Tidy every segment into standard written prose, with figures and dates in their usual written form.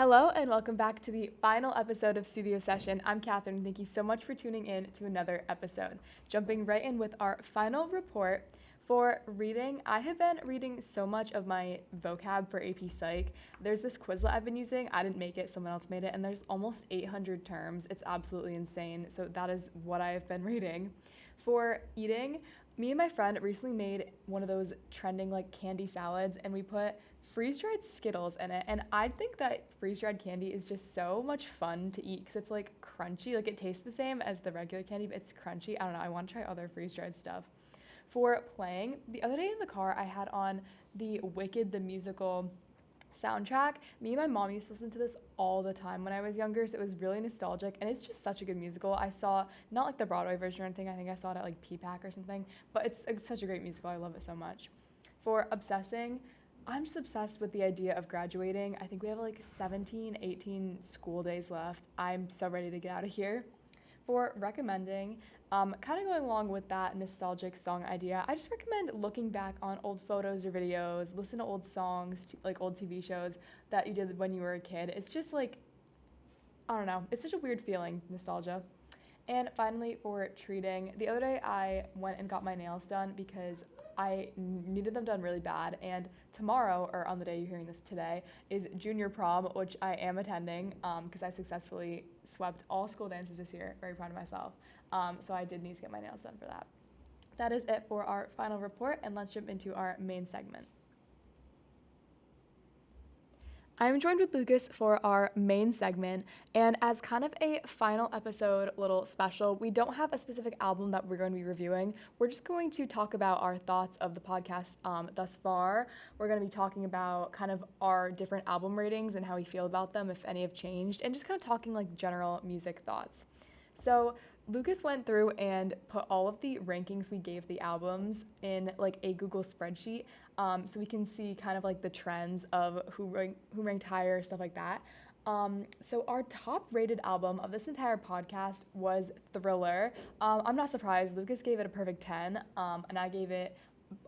Hello and welcome back to the final episode of Studio Session. I'm Katherine. Thank you so much for tuning in to another episode. Jumping right in with our final report. For reading, I have been reading so much of my vocab for AP Psych. There's this Quizlet I've been using. I didn't make it, someone else made it, and there's almost 800 terms. It's absolutely insane. So that is what I have been reading. For eating, me and my friend recently made one of those trending like candy salads, and we put freeze-dried Skittles in it. And I think that freeze-dried candy is just so much fun to eat because it's like crunchy. Like it tastes the same as the regular candy, but it's crunchy. I don't know. I want to try other freeze-dried stuff. For playing, the other day in the car, I had on the Wicked the Musical soundtrack. Me and my mom used to listen to this all the time when I was younger, so it was really nostalgic, and it's just such a good musical. I saw, not like the Broadway version or anything, I think I saw it at like PPAC or something, but it's such a great musical. I love it so much. For obsessing, I'm just obsessed with the idea of graduating. I think we have like 17, 18 school days left. I'm so ready to get out of here. For recommending, kind of going along with that nostalgic song idea, I just recommend looking back on old photos or videos, listen to old songs, like old TV shows that you did when you were a kid. It's just like, I don't know, it's such a weird feeling, nostalgia. And finally, for treating, the other day I went and got my nails done because I needed them done really bad, and tomorrow, or on the day you're hearing this today, is junior prom, which I am attending because I successfully swept all school dances this year. Very proud of myself. So I did need to get my nails done for that. That is it for our final report, and let's jump into our main segment. I'm joined with Lucas for our main segment, and as kind of a final episode little special, we don't have a specific album that we're going to be reviewing. We're just going to talk about our thoughts of the podcast thus far. We're going to be talking about kind of our different album ratings and how we feel about them, if any have changed, and just kind of talking like general music thoughts. So Lucas went through and put all of the rankings we gave the albums in like a Google spreadsheet, so we can see kind of like the trends of who ranked higher, stuff like that. So our top rated album of this entire podcast was Thriller. I'm not surprised. Lucas gave it a perfect 10, and I gave it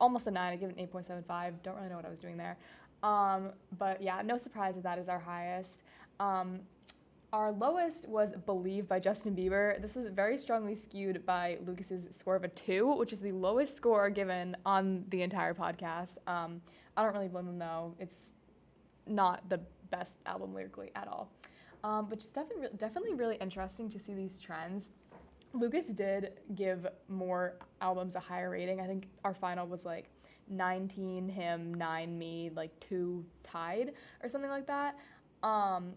almost a 9. I gave it an 8.75. Don't really know what I was doing there. But yeah, no surprise that is our highest. Our lowest was Believe by Justin Bieber. This was very strongly skewed by Lucas's score of a 2, which is the lowest score given on the entire podcast. I don't really blame him though. It's not the best album lyrically at all. But just definitely really interesting to see these trends. Lucas did give more albums a higher rating. I think our final was like 19 him, 9 me, like 2 tied or something like that.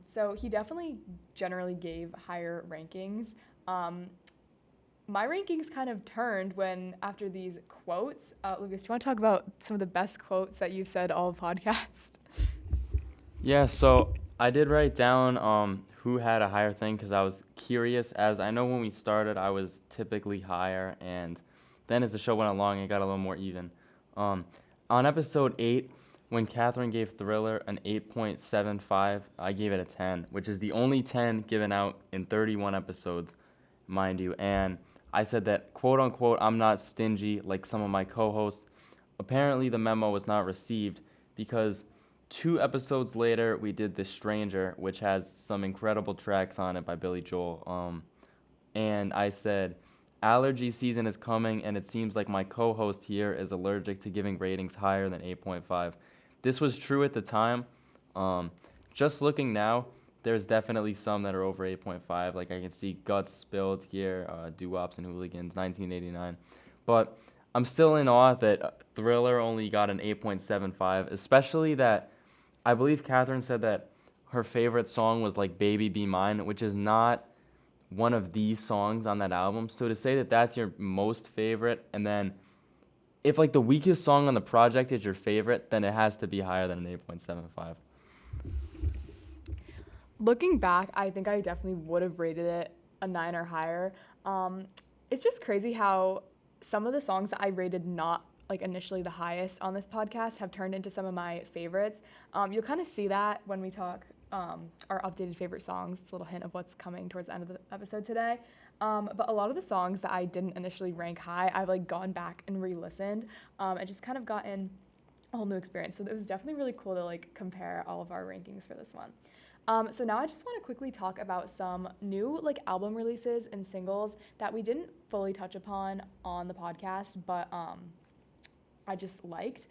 So he definitely generally gave higher rankings. My rankings kind of turned when after these quotes. Lucas, do you want to talk about some of the best quotes that you've said all podcast? Yeah, so I did write down who had a higher thing because I was curious, as I know when we started I was typically higher, and then as the show went along it got a little more even. On episode 8, when Katherine gave Thriller an 8.75, I gave it a 10, which is the only 10 given out in 31 episodes, mind you. And I said that, quote unquote, I'm not stingy like some of my co-hosts. Apparently the memo was not received because 2 episodes later we did The Stranger, which has some incredible tracks on it by Billy Joel. And I said, allergy season is coming and it seems like my co-host here is allergic to giving ratings higher than 8.5. This was true at the time. Just looking now, there's definitely some that are over 8.5. Like I can see Guts Spilled here, Doo-Wops and Hooligans, 1989. But I'm still in awe that Thriller only got an 8.75, especially that I believe Katherine said that her favorite song was like Baby Be Mine, which is not one of these songs on that album. So to say that that's your most favorite, and then if like the weakest song on the project is your favorite, then it has to be higher than an 8.75. Looking back, I think I definitely would have rated it a 9 or higher. It's just crazy how some of the songs that I rated not like initially the highest on this podcast have turned into some of my favorites. You'll kind of see that when we talk our updated favorite songs. It's a little hint of what's coming towards the end of the episode today. But a lot of the songs that I didn't initially rank high, I've like gone back and re-listened and just kind of gotten a whole new experience. So it was definitely really cool to like compare all of our rankings for this one. So now I just want to quickly talk about some new like album releases and singles that we didn't fully touch upon on the podcast, but I just liked.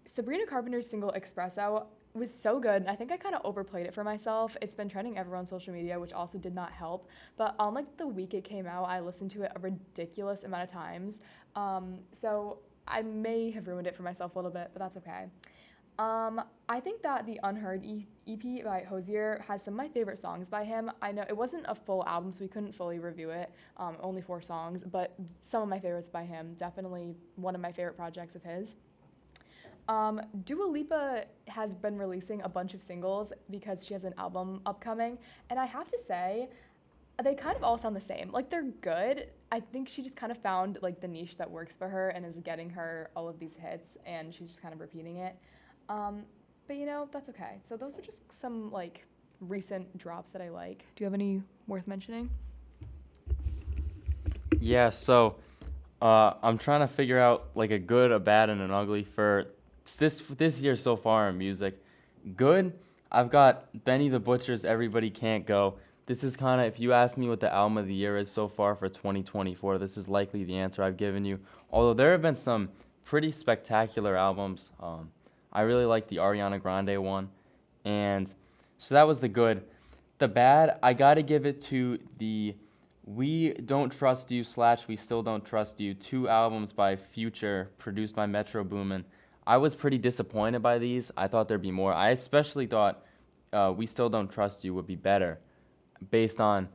Sabrina Carpenter's single Espresso was so good. I think I kind of overplayed it for myself. It's been trending everywhere on social media, which also did not help. But on like the week it came out, I listened to it a ridiculous amount of times. So I may have ruined it for myself a little bit, but that's okay. I think that the Unheard EP by Hozier has some of my favorite songs by him. I know it wasn't a full album, so we couldn't fully review it, only 4 songs, but some of my favorites by him, definitely one of my favorite projects of his. Dua Lipa has been releasing a bunch of singles because she has an album upcoming, and I have to say, they kind of all sound the same. Like, they're good. I think she just kind of found like the niche that works for her and is getting her all of these hits, and she's just kind of repeating it. But you know, that's okay. So those were just some like recent drops that I like. Do you have any worth mentioning? Yeah, so I'm trying to figure out like a good, a bad, and an ugly for this year so far in music. Good, I've got Benny the Butcher's Everybody Can't Go. This is kind of, if you ask me what the album of the year is so far for 2024, this is likely the answer I've given you. Although there have been some pretty spectacular albums. I really like the Ariana Grande one. And so that was the good. The bad, I got to give it to the We Don't Trust You / We Still Don't Trust You, 2 albums by Future, produced by Metro Boomin. I was pretty disappointed by these. I thought there'd be more. I especially thought We Still Don't Trust You would be better based on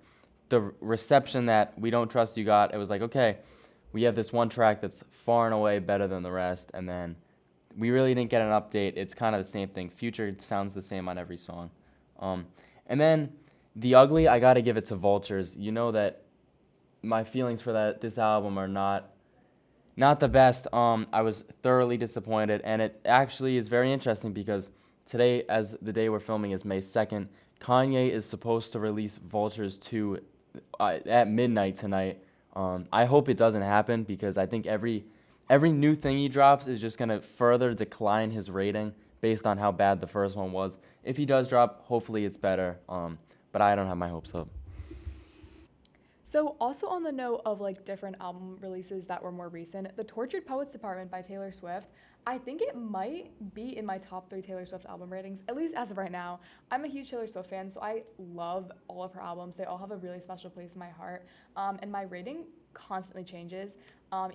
the reception that We Don't Trust You got. It was like, okay, we have this one track that's far and away better than the rest, and then we really didn't get an update. It's kind of the same thing. Future sounds the same on every song. And then the ugly, I got to give it to Vultures. You know that my feelings for this album are not the best. I was thoroughly disappointed, and it actually is very interesting because today, as the day we're filming is May 2nd, Kanye is supposed to release Vultures 2 at midnight tonight. I hope it doesn't happen because I think every new thing he drops is just going to further decline his rating based on how bad the first one was. If he does drop, hopefully it's better, but I don't have my hopes up. So also on the note of like different album releases that were more recent, The Tortured Poets Department by Taylor Swift, I think it might be in my top 3 Taylor Swift album ratings, at least as of right now. I'm a huge Taylor Swift fan, so I love all of her albums. They all have a really special place in my heart, and my rating constantly changes.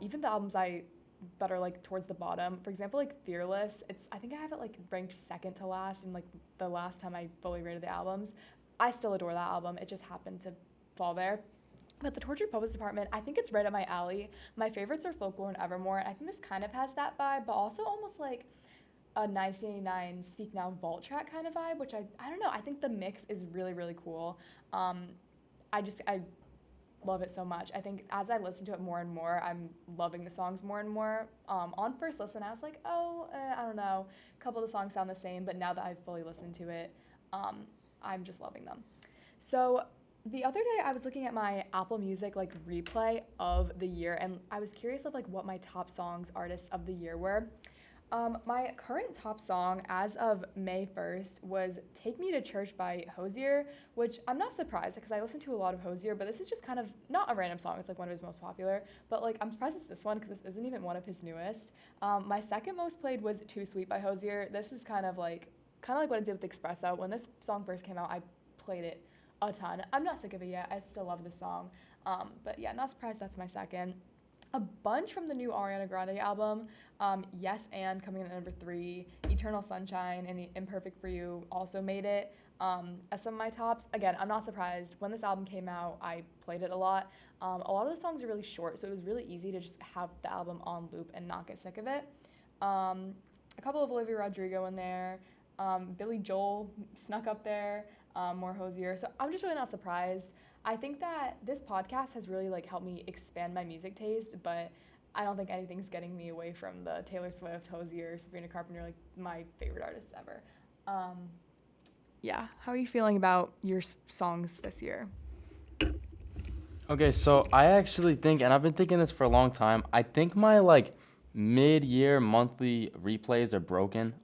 Even the albums that are like towards the bottom, for example, like Fearless, I think I have it like ranked second to last, and like the last time I fully rated the albums. I still adore that album. It just happened to fall there. But The Tortured Poets Department, I think it's right up my alley. My favorites are Folklore and Evermore, and I think this kind of has that vibe, but also almost like a 1989 Speak Now vault track kind of vibe, which I don't know. I think the mix is really, really cool. I love it so much. I think as I listen to it more and more, I'm loving the songs more and more. On first listen, I was like, I don't know. A couple of the songs sound the same, but now that I've fully listened to it, I'm just loving them. So the other day I was looking at my Apple Music like replay of the year, and I was curious of like what my top songs artists of the year were. My current top song as of May 1st was Take Me to Church by Hozier, which I'm not surprised because I listen to a lot of Hozier, but this is just kind of not a random song. It's like one of his most popular, but like I'm surprised it's this one because this isn't even one of his newest. My second most played was Too Sweet by Hozier. This is kind of like what I did with Espresso. When this song first came out, I played it a ton. I'm not sick of it yet. I still love this song. But yeah, not surprised that's my second. A bunch from the new Ariana Grande album. Yes and coming in at number 3. Eternal Sunshine and Imperfect for You also made it as some of my tops. Again, I'm not surprised. When this album came out, I played it a lot. A lot of the songs are really short, so it was really easy to just have the album on loop and not get sick of it. A couple of Olivia Rodrigo in there. Billy Joel snuck up there. More Hozier. So I'm just really not surprised. I think that this podcast has really like helped me expand my music taste, but I don't think anything's getting me away from the Taylor Swift, Hozier, Sabrina Carpenter, like my favorite artists ever. Yeah, how are you feeling about your songs this year? Okay, so I actually think, and I've been thinking this for a long time, I think my like mid-year monthly replays are broken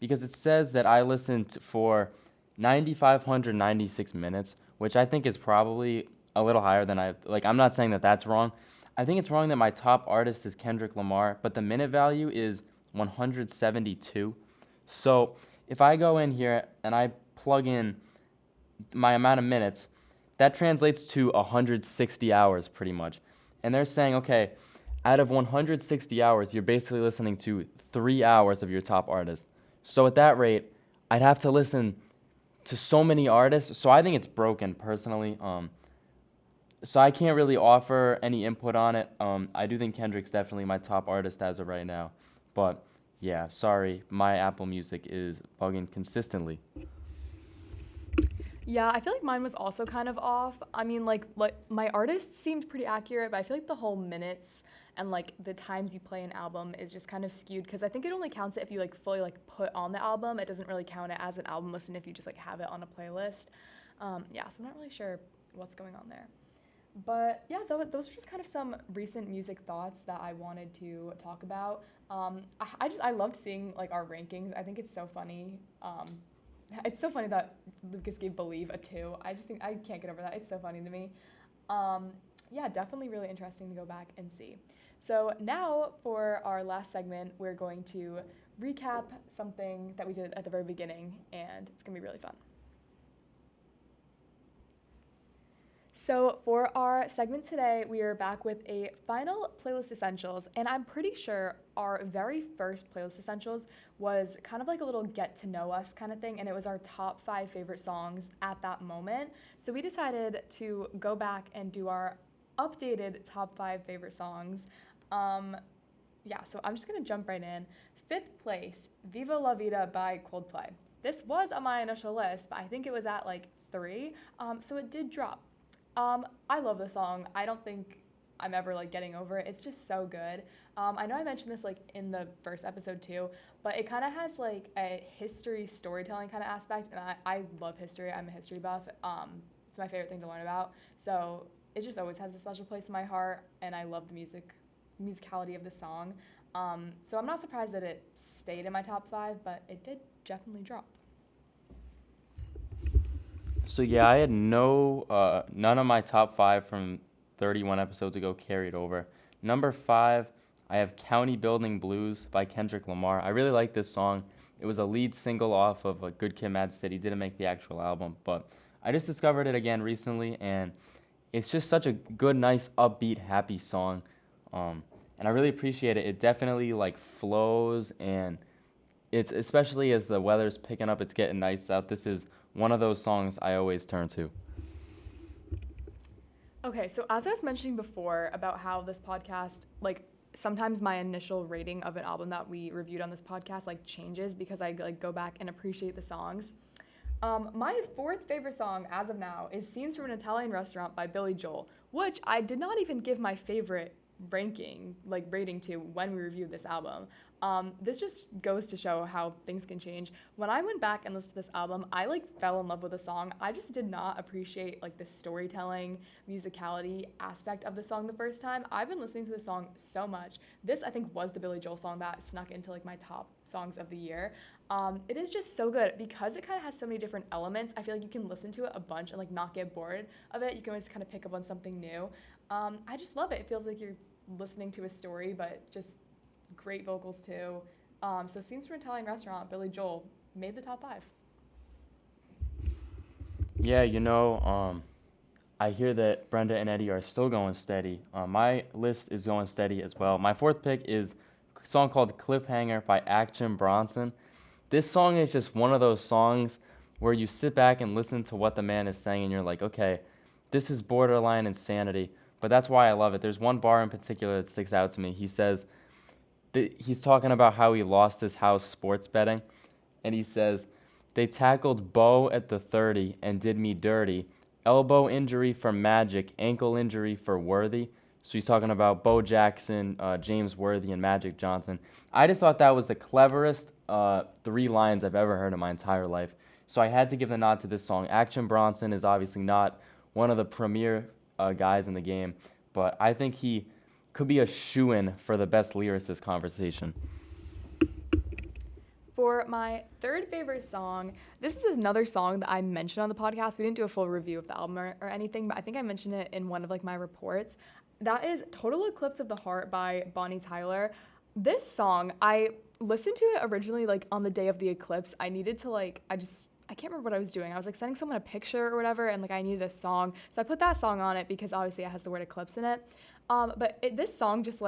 because it says that I listened for 9,596 minutes, which I think is probably a little higher than I like. I'm not saying that that's wrong. I think it's wrong that my top artist is Kendrick Lamar, but the minute value is 172. So if I go in here and I plug in my amount of minutes, that translates to 160 hours pretty much. And they're saying, okay, out of 160 hours, you're basically listening to 3 hours of your top artist. So at that rate, I'd have to listen to so many artists. So I think it's broken personally. So I can't really offer any input on it. I do think Kendrick's definitely my top artist as of right now. But yeah, sorry, my Apple Music is bugging consistently. Yeah, I feel like mine was also kind of off. I mean, like my artist seemed pretty accurate, but I feel like the whole minutes and like the times you play an album is just kind of skewed because I think it only counts it if you like fully like put on the album. It doesn't really count it as an album listen if you just like have it on a playlist. Yeah, so I'm not really sure what's going on there. But yeah, those are just kind of some recent music thoughts that I wanted to talk about. I loved seeing like our rankings. I think it's so funny. It's so funny that Lucas gave Believe a 2. I just think I can't get over that. It's so funny to me. Yeah, definitely really interesting to go back and see. So now for our last segment, we're going to recap something that we did at the very beginning, and it's going to be really fun. So for our segment today, we are back with a final playlist essentials, and I'm pretty sure our very first playlist essentials was kind of like a little get to know us kind of thing, and it was our top 5 favorite songs at that moment. So we decided to go back and do our updated top 5 favorite songs. Yeah, so I'm just gonna jump right in. 5th place, Viva La Vida by Coldplay. This was on my initial list, but I think it was at like 3, so it did drop. I love the song. I don't think I'm ever like getting over it. It's just so good. I know I mentioned this like in the first episode too, but it kind of has like a history storytelling kind of aspect, and I love history. I'm a history buff. It's my favorite thing to learn about. So it just always has a special place in my heart, and I love the musicality of the song. So I'm not surprised that it stayed in my top 5, but it did definitely drop. So yeah, I had none of my top 5 from 31 episodes ago carried over. Number 5, I have County Building Blues by Kendrick Lamar. I really like this song. It was a lead single off of Good Kid, Mad City. Didn't make the actual album, but I just discovered it again recently, and it's just such a good, nice, upbeat, happy song. And I really appreciate it. It definitely like flows, and it's especially as the weather's picking up, it's getting nice out. This is one of those songs I always turn to. Okay, so as I was mentioning before about how this podcast, like sometimes my initial rating of an album that we reviewed on this podcast like changes because I like go back and appreciate the songs. My 4th favorite song as of now is Scenes from an Italian Restaurant by Billy Joel, which I did not even give my favorite rating to when we reviewed this album. This just goes to show how things can change. When I went back and listened to this album, I like fell in love with the song. I just did not appreciate like the storytelling, musicality aspect of the song the first time. I've been listening to the song so much. This I think was the Billy Joel song that snuck into like my top songs of the year. It is just so good because it kind of has so many different elements. I feel like you can listen to it a bunch and like not get bored of it. You can always kind of pick up on something new. I just love it. It feels like you're listening to a story, but just great vocals too. So Scenes from an Italian Restaurant, Billy Joel, made the top 5. Yeah, I hear that Brenda and Eddie are still going steady. My list is going steady as well. My 4th pick is a song called Cliffhanger by Action Bronson. This song is just one of those songs where you sit back and listen to what the man is saying and you're like, okay, this is borderline insanity, but that's why I love it. There's one bar in particular that sticks out to me. He says, he's talking about how he lost his house sports betting, and he says, they tackled Bo at the 30 and did me dirty. Elbow injury for Magic, ankle injury for Worthy. So he's talking about Bo Jackson, James Worthy, and Magic Johnson. I just thought that was the cleverest 3 lines I've ever heard in my entire life. So I had to give the nod to this song. Action Bronson is obviously not one of the premier guys in the game, but I think he could be a shoo-in for the best lyricist conversation. For my third favorite song, this is another song that I mentioned on the podcast. We didn't do a full review of the album or anything, but I think I mentioned it in one of like my reports. That is Total Eclipse of the Heart by Bonnie Tyler. This song, I listened to it originally like on the day of the eclipse. I needed to I can't remember what I was doing. I was like sending someone a picture or whatever, and like I needed a song. So I put that song on it because obviously it has the word eclipse in it. This song just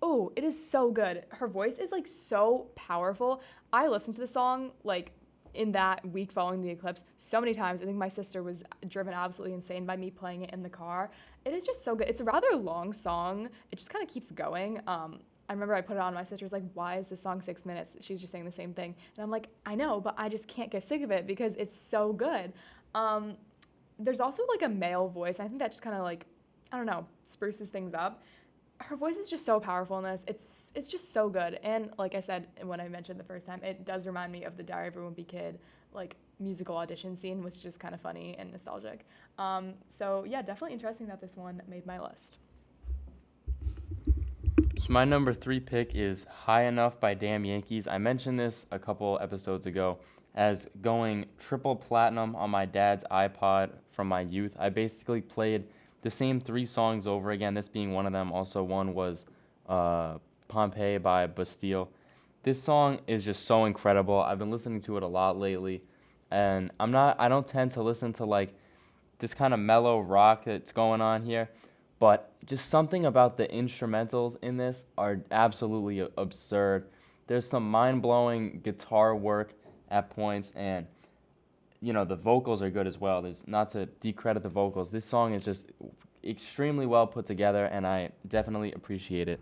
oh, it is so good. Her voice is like so powerful. I listened to the song like in that week following the eclipse so many times. I think my sister was driven absolutely insane by me playing it in the car. It is just so good. It's a rather long song. It just kind of keeps going. I remember I put it on. My sister's like, "Why is this song 6 minutes?" She's just saying the same thing, and I'm like, "I know, but I just can't get sick of it because it's so good." There's also like a male voice. I think that just kind of I don't know, spruces things up. Her voice is just so powerful in this. It's just so good. And like I said when I mentioned the first time, it does remind me of the Diary of a Wimpy Kid musical audition scene, which is just kind of funny and nostalgic. So yeah, definitely interesting that this one made my list. So my number 3 pick is High Enough by Damn Yankees. I mentioned this a couple episodes ago as going triple platinum on my dad's iPod from my youth. I basically played the same 3 songs over again, this being one of them. Also, one was Pompeii by Bastille. This song is just so incredible. I've been listening to it a lot lately, and I don't tend to listen to this kind of mellow rock that's going on here, but just something about the instrumentals in this are absolutely absurd. There's some mind-blowing guitar work at points, and the vocals are good as well. There's not to decredit the vocals. This song is just extremely well put together, and I definitely appreciate it.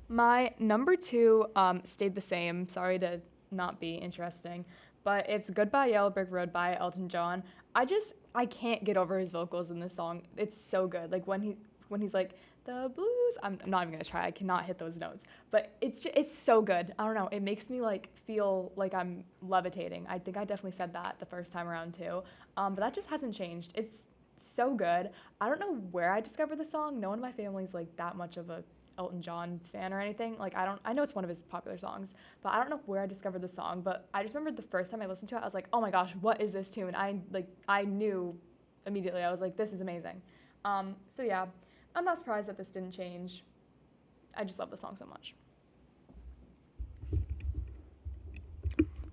My number 2 stayed the same. Sorry to not be interesting, but it's Goodbye Yellow Brick Road by Elton John. I can't get over his vocals in this song. It's so good. Like when he's like, the blues, I'm not even gonna try. I cannot hit those notes, but it's so good. I don't know. It makes me feel like I'm levitating. I think I definitely said that the first time around too, but that just hasn't changed. It's so good. I don't know where I discovered the song. No one in my family's that much of a Elton John fan or anything. I know it's one of his popular songs, but I don't know where I discovered the song. But I just remember the first time I listened to it, I was like, oh my gosh, what is this tune? I knew immediately. I was like, this is amazing. So yeah. I'm not surprised that this didn't change. I just love the song so much.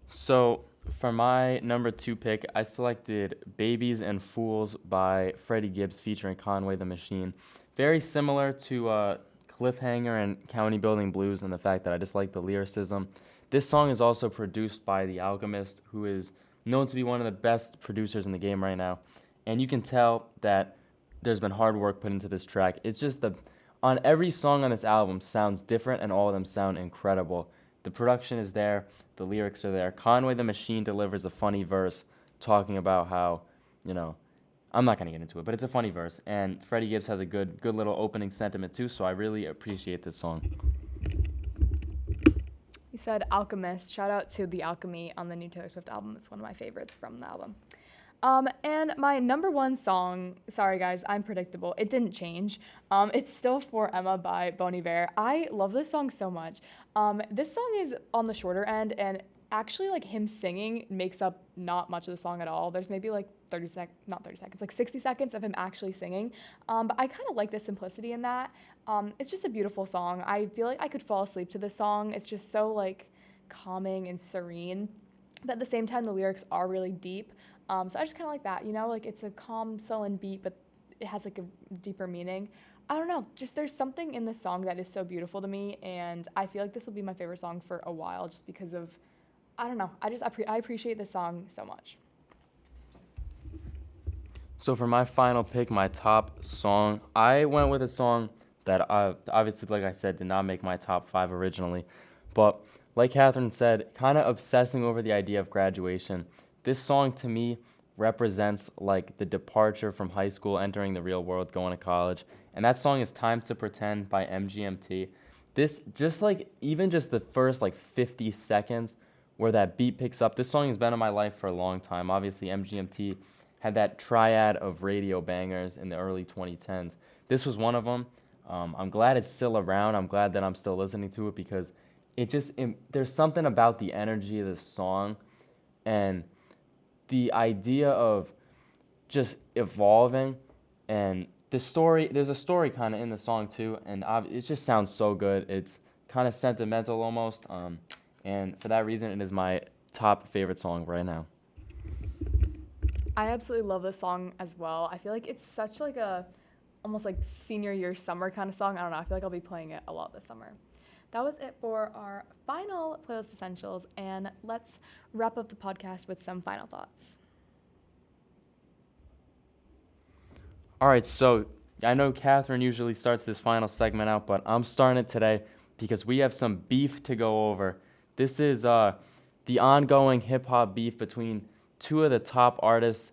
So for my number 2 pick, I selected Babies and Fools by Freddie Gibbs featuring Conway the Machine. Very similar to Cliffhanger and County Building Blues in the fact that I just like the lyricism. This song is also produced by The Alchemist, who is known to be one of the best producers in the game right now. And you can tell that there's been hard work put into this track. It's just on every song on this album sounds different, and all of them sound incredible. The production is there, the lyrics are there. Conway the Machine delivers a funny verse talking about how, I'm not gonna get into it, but it's a funny verse. And Freddie Gibbs has a good little opening sentiment too, so I really appreciate this song. You said Alchemist. Shout out to The Alchemy on the new Taylor Swift album. It's one of my favorites from the album. And my number 1 song, sorry guys, I'm predictable. It didn't change. It's still For Emma by Bon Iver. I love this song so much. This song is on the shorter end, and actually him singing makes up not much of the song at all. There's maybe 60 seconds of him actually singing. But I kind of like the simplicity in that. It's just a beautiful song. I feel like I could fall asleep to this song. It's just so calming and serene. But at the same time, the lyrics are really deep. So I just kind of like that, it's a calm, sullen beat, but it has a deeper meaning. I don't know, just there's something in this song that is so beautiful to me, and I feel like this will be my favorite song for a while just because of, I don't know, I appreciate this song so much. So for my final pick, my top song, I went with a song that obviously, like I said, did not make my top 5 originally, but like Katherine said, kind of obsessing over the idea of graduation. This song to me represents the departure from high school, entering the real world, going to college. And that song is Time to Pretend by MGMT. This even just the first 50 seconds where that beat picks up. This song has been in my life for a long time. Obviously MGMT had that triad of radio bangers in the early 2010s. this was one of them. I'm glad it's still around. I'm glad that I'm still listening to it because there's something about the energy of the song and the idea of just evolving and there's a story kind of in the song too, and it just sounds so good. It's kind of sentimental almost, and for that reason it is my top favorite song right now. I absolutely love this song as well. I feel like it's such like a almost like senior year summer kind of song. I don't know. I feel like I'll be playing it a lot this summer. That was it for our final playlist essentials, and let's wrap up the podcast with some final thoughts. All right, so I know Catherine usually starts this final segment out, but I'm starting it today because we have some beef to go over. This is the ongoing hip-hop beef between two of the top artists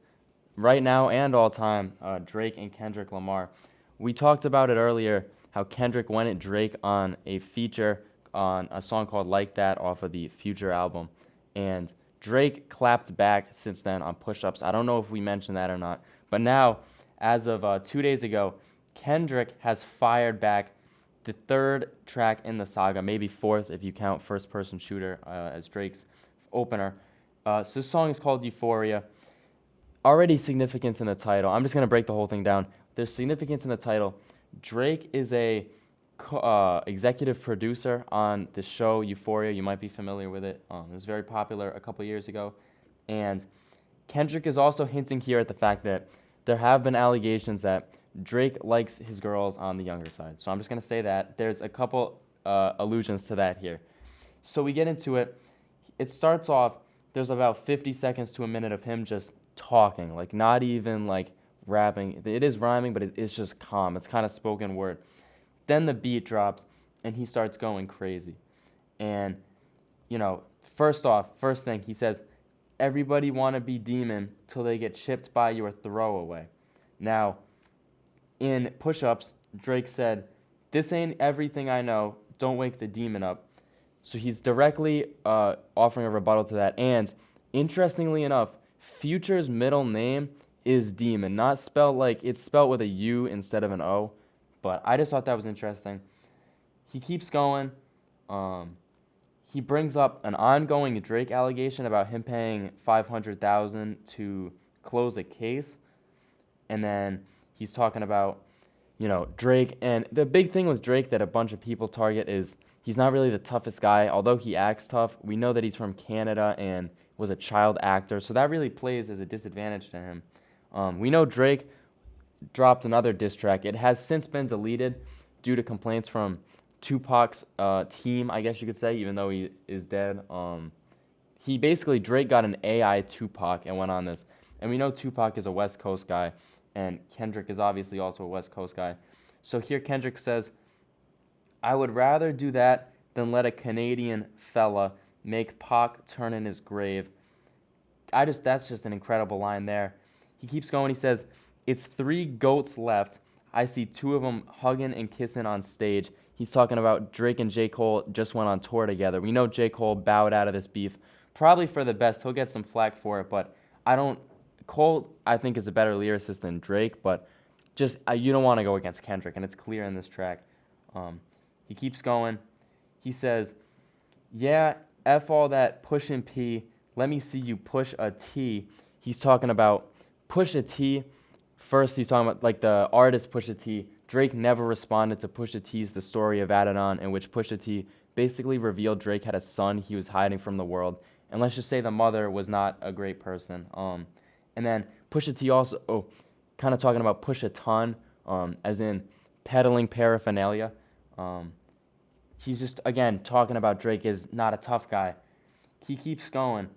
right now and all time, Drake and Kendrick Lamar. We talked about it earlier, how Kendrick went at Drake on a feature on a song called Like That off of the Future album. And Drake clapped back since then on push-ups. I don't know if we mentioned that or not. But now, as of 2 days ago, Kendrick has fired back the third track in the saga, maybe fourth if you count First Person Shooter as Drake's opener. So this song is called Euphoria. Already significance in the title. I'm just going to break the whole thing down. There's significance in the title. Drake is a executive producer on the show Euphoria. You might be familiar with it. It was very popular a couple years ago. And Kendrick is also hinting here at the fact that there have been allegations that Drake likes his girls on the younger side. So I'm just going to say that. There's a couple allusions to that here. So we get into it. It starts off, there's about 50 seconds to a minute of him just talking, like not even like rapping. It is rhyming, but it's just calm. It's kind of spoken word. Then the beat drops, and he starts going crazy. And, first thing, he says, everybody want to be demon till they get chipped by your throwaway. Now, in push-ups, Drake said, this ain't everything I know, don't wake the demon up. So he's directly offering a rebuttal to that. And interestingly enough, Future's middle name is Demon, not spelled like it's spelled with a U instead of an O. But I just thought that was interesting. He keeps going. He brings up an ongoing Drake allegation about him paying $500,000 to close a case, and then he's talking about, Drake. And the big thing with Drake that a bunch of people target is he's not really the toughest guy. Although he acts tough, we know that he's from Canada and was a child actor, so that really plays as a disadvantage to him. We know Drake dropped another diss track. It has since been deleted due to complaints from Tupac's team, I guess you could say, even though he is dead. Drake got an AI Tupac and went on this. And we know Tupac is a West Coast guy, and Kendrick is obviously also a West Coast guy. So here Kendrick says, I would rather do that than let a Canadian fella make Pac turn in his grave. That's just an incredible line there. He keeps going. He says, it's 3 goats left. I see 2 of them hugging and kissing on stage. He's talking about Drake and J. Cole just went on tour together. We know J. Cole bowed out of this beef, probably for the best. He'll get some flack for it, but Cole, I think, is a better lyricist than Drake, but you don't want to go against Kendrick, and it's clear in this track. He keeps going. He says, yeah, F all that pushing P. Let me see you push a T. He's talking about Pusha T. First, he's talking about like the artist Pusha T. Drake never responded to Pusha T's The Story of Adidon, in which Pusha T basically revealed Drake had a son he was hiding from the world. And let's just say the mother was not a great person. And then Pusha T also kind of talking about push a ton, as in peddling paraphernalia. He's just, again, talking about Drake is not a tough guy. He keeps going.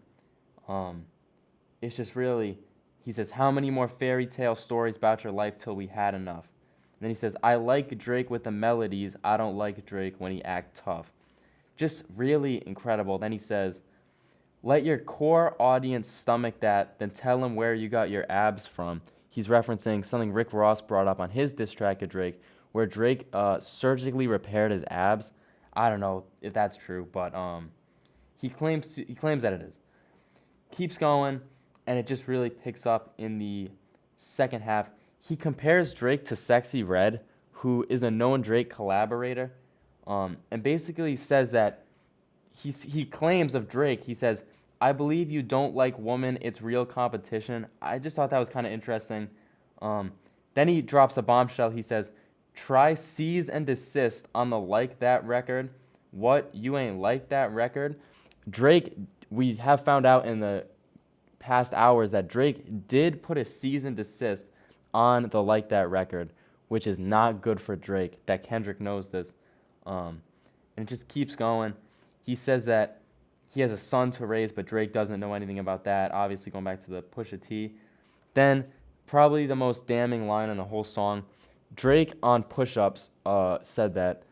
It's just really, he says, how many more fairy tale stories about your life till we had enough? And then he says, I like Drake with the melodies. I don't like Drake when he act tough. Just really incredible. Then he says, let your core audience stomach that, then tell them where you got your abs from. He's referencing something Rick Ross brought up on his diss track of Drake, where Drake surgically repaired his abs. I don't know if that's true, but he claims that it is. Keeps going, and it just really picks up in the second half. He compares Drake to Sexy Red, who is a known Drake collaborator, and basically says that he claims of Drake, he says, "I believe you don't like woman, it's real competition." I just thought that was kind of interesting. Then he drops a bombshell. He says, "Try cease and desist on the Like That record. What? You ain't like that record?" Drake, we have found out in the past hours that Drake did put a cease and desist on the Like That record, which is not good for Drake. That Kendrick knows this. And it just keeps going. He says that he has a son to raise, but Drake doesn't know anything about that. Obviously, going back to the Pusha T. Then, probably the most damning line in the whole song, Drake on Push-Ups said that,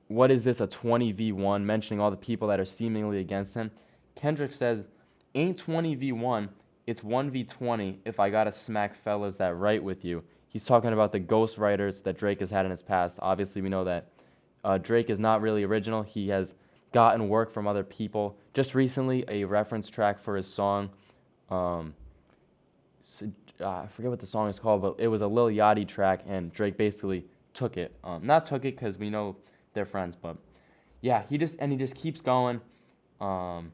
"What is this, a 20v1?" mentioning all the people that are seemingly against him. Kendrick says, "Ain't 20v1, it's 1v20 if I gotta smack fellas that write with you." He's talking about the ghostwriters that Drake has had in his past. Obviously, we know that Drake is not really original. He has gotten work from other people. Just recently, a reference track for his song, I forget what the song is called, but it was a Lil Yachty track, and Drake basically took it. Not took it because we know they're friends, but yeah, he just keeps going, and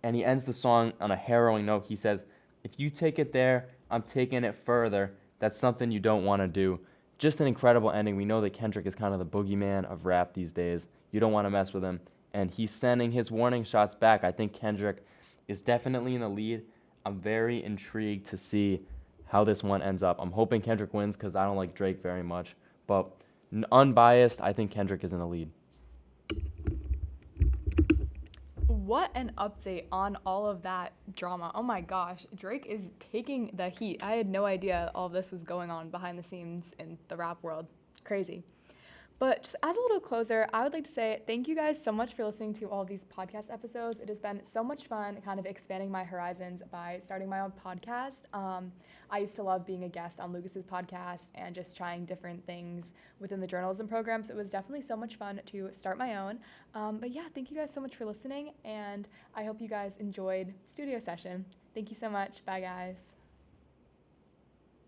he ends the song on a harrowing note. He says, "If you take it there, I'm taking it further. That's something you don't want to do." Just an incredible ending. We know that Kendrick is kind of the boogeyman of rap these days. You don't want to mess with him. And he's sending his warning shots back. I think Kendrick is definitely in the lead. I'm very intrigued to see how this one ends up. I'm hoping Kendrick wins because I don't like Drake very much. But unbiased, I think Kendrick is in the lead. What an update on all of that drama. Oh my gosh, Drake is taking the heat. I had no idea all of this was going on behind the scenes in the rap world. Crazy. But just as a little closer, I would like to say thank you guys so much for listening to all of these podcast episodes. It has been so much fun kind of expanding my horizons by starting my own podcast. I used to love being a guest on Lucas's podcast and just trying different things within the journalism program. So it was definitely so much fun to start my own. But yeah, thank you guys so much for listening, and I hope you guys enjoyed Studio Session. Thank you so much. Bye, guys.